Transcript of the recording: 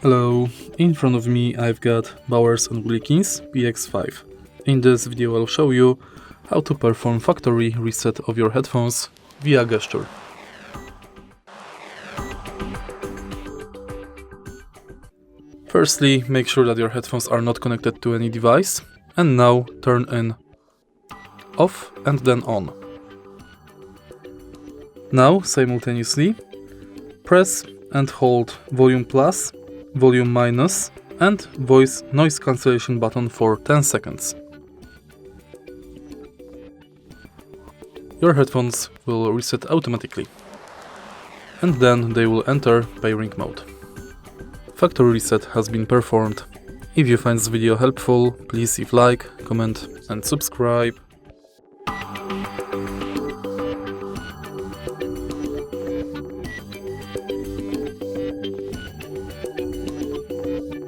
Hello, in front of me I've got BOWERS and WILKINS PX5. In this video I'll show you how to perform factory reset of your headphones via gesture. Firstly, make sure that your headphones are not connected to any device, and now turn in off and then on. Now simultaneously press and hold volume plus, volume minus and voice noise cancellation button for 10 seconds. Your headphones will reset automatically, and then they will enter pairing mode. Factory reset has been performed. If you find this video helpful, please leave like, comment and subscribe.